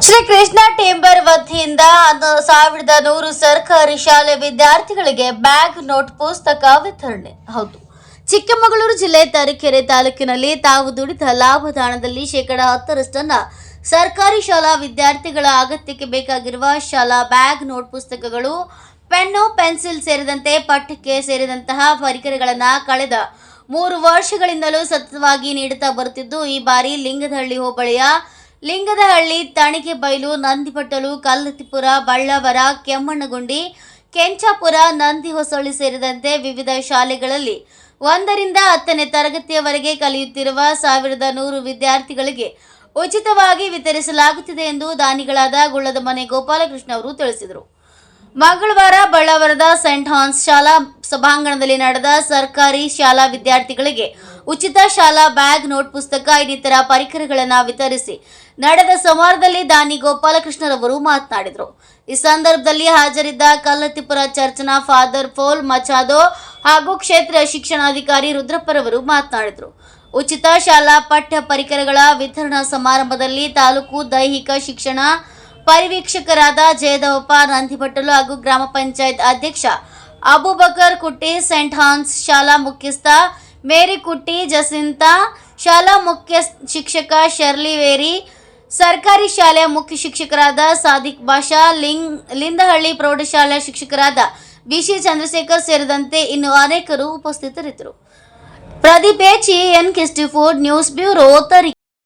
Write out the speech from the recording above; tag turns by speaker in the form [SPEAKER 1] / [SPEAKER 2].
[SPEAKER 1] ಶ್ರೀ ಕೃಷ್ಣ ಟೇಂಬರ್ ವತಿಯಿಂದ 1100 ಸರ್ಕಾರಿ ಶಾಲೆ ವಿದ್ಯಾರ್ಥಿಗಳಿಗೆ ಬ್ಯಾಗ್ ನೋಟ್ ಪುಸ್ತಕ ವಿತರಣೆ. ಹೌದು, ಚಿಕ್ಕಮಗಳೂರು ಜಿಲ್ಲೆ ತರೀಕೆರೆ ತಾಲೂಕಿನಲ್ಲಿ ತಾವು ದುಡಿದ ಲಾಭದಾನದಲ್ಲಿ 10% ಸರ್ಕಾರಿ ಶಾಲಾ ವಿದ್ಯಾರ್ಥಿಗಳ ಅಗತ್ಯಕ್ಕೆ ಬೇಕಾಗಿರುವ ಶಾಲಾ ಬ್ಯಾಗ್, ನೋಟ್ ಪುಸ್ತಕಗಳು, ಪೆನ್ನು, ಪೆನ್ಸಿಲ್ ಸೇರಿದಂತೆ ಪಠ್ಯಕ್ಕೆ ಸೇರಿದಂತಹ ಪರಿಕರಗಳನ್ನು ಕಳೆದ 3 ವರ್ಷಗಳಿಂದಲೂ ಸತತವಾಗಿ ನೀಡುತ್ತಾ ಬರುತ್ತಿದ್ದು, ಈ ಬಾರಿ ಲಿಂಗದಹಳ್ಳಿ ಹೋಬಳಿಯ ಲಿಂಗದಹಳ್ಳಿ, ತಣಿಕೆಬೈಲು, ನಂದಿಬಟ್ಟಲು, ಕಲ್ಲತ್ತಿಪುರ, ಬಳ್ಳಾವರ, ಕೆಮ್ಮಣ್ಣಗುಂಡಿ, ಕೆಂಚಾಪುರ, ನಂದಿಹೊಸಳ್ಳಿ ಸೇರಿದಂತೆ ವಿವಿಧ ಶಾಲೆಗಳಲ್ಲಿ 1ರಿಂದ 10ನೇ ತರಗತಿಯವರೆಗೆ ಕಲಿಯುತ್ತಿರುವ 1100 ವಿದ್ಯಾರ್ಥಿಗಳಿಗೆ ಉಚಿತವಾಗಿ ವಿತರಿಸಲಾಗುತ್ತಿದೆ ಎಂದು ದಾನಿಗಳಾದ ಗುಳ್ಳದ ಮನೆ ಗೋಪಾಲಕೃಷ್ಣ ಅವರು ತಿಳಿಸಿದರು. ಮಂಗಳವಾರ ಬಳ್ಳಾವರದ ಸೆಂಟ್ ಹಾನ್ಸ್ ಶಾಲಾ ಸಭಾಂಗಣದಲ್ಲಿ ನಡೆದ ಸರ್ಕಾರಿ ಶಾಲಾ ವಿದ್ಯಾರ್ಥಿಗಳಿಗೆ ಉಚಿತ ಶಾಲಾ ಬ್ಯಾಗ್, ನೋಟ್ ಪುಸ್ತಕ ಇನ್ನಿತರ ಪರಿಕರಗಳನ್ನು ವಿತರಿಸಿ ನಡೆದ ಸಮಾರಂಭದಲ್ಲಿ ದಾನಿ ಗೋಪಾಲಕೃಷ್ಣರವರು ಮಾತನಾಡಿದರು. ಈ ಸಂದರ್ಭದಲ್ಲಿ ಹಾಜರಿದ್ದ ಕಲ್ಲತ್ತಿಪುರ ಚರ್ಚ್ನ ಫಾದರ್ ಫೋಲ್ ಮಚಾದೋ ಹಾಗೂ ಕ್ಷೇತ್ರ ಶಿಕ್ಷಣಾಧಿಕಾರಿ ರುದ್ರಪ್ಪರವರು ಮಾತನಾಡಿದರು. ಉಚಿತ ಶಾಲಾ ಪಠ್ಯ ಪರಿಕರಗಳ ವಿತರಣಾ ಸಮಾರಂಭದಲ್ಲಿ ತಾಲೂಕು ದೈಹಿಕ ಶಿಕ್ಷಣ ಪರಿವೀಕ್ಷಕರಾದ ಜಯದೇವಪ್ಪ ನಂದಿಬಟ್ಟಲು ಹಾಗೂ ಗ್ರಾಮ ಪಂಚಾಯತ್ ಅಧ್ಯಕ್ಷ ಅಬೂಬಕರ್ ಕುಟ್ಟಿ, ಸೆಂಟ್ ಹಾನ್ಸ್ ಶಾಲಾ ಮುಖ್ಯಸ್ಥ ಮೇರಿ ಕುಟ್ಟಿ, ಜಸಿಂತಾ, ಶಾಲಾ ಮುಖ್ಯ ಶಿಕ್ಷಕ ಶರ್ಲಿ ವೇರಿ, ಸರ್ಕಾರಿ ಶಾಲೆಯ ಮುಖ್ಯ ಶಿಕ್ಷಕರಾದ ಸಾದಿಕ್ ಬಾಷಾ, ಲಿಂಗದಹಳ್ಳಿ ಪ್ರೌಢಶಾಲಾ ಶಿಕ್ಷಕರಾದ ಬಿಸಿ ಚಂದ್ರಶೇಖರ್ ಸೇರಿದಂತೆ ಇನ್ನು ಅನೇಕರು ಉಪಸ್ಥಿತರಿದ್ದರು. Pradeep H, NK4 news bureau, Tarikere.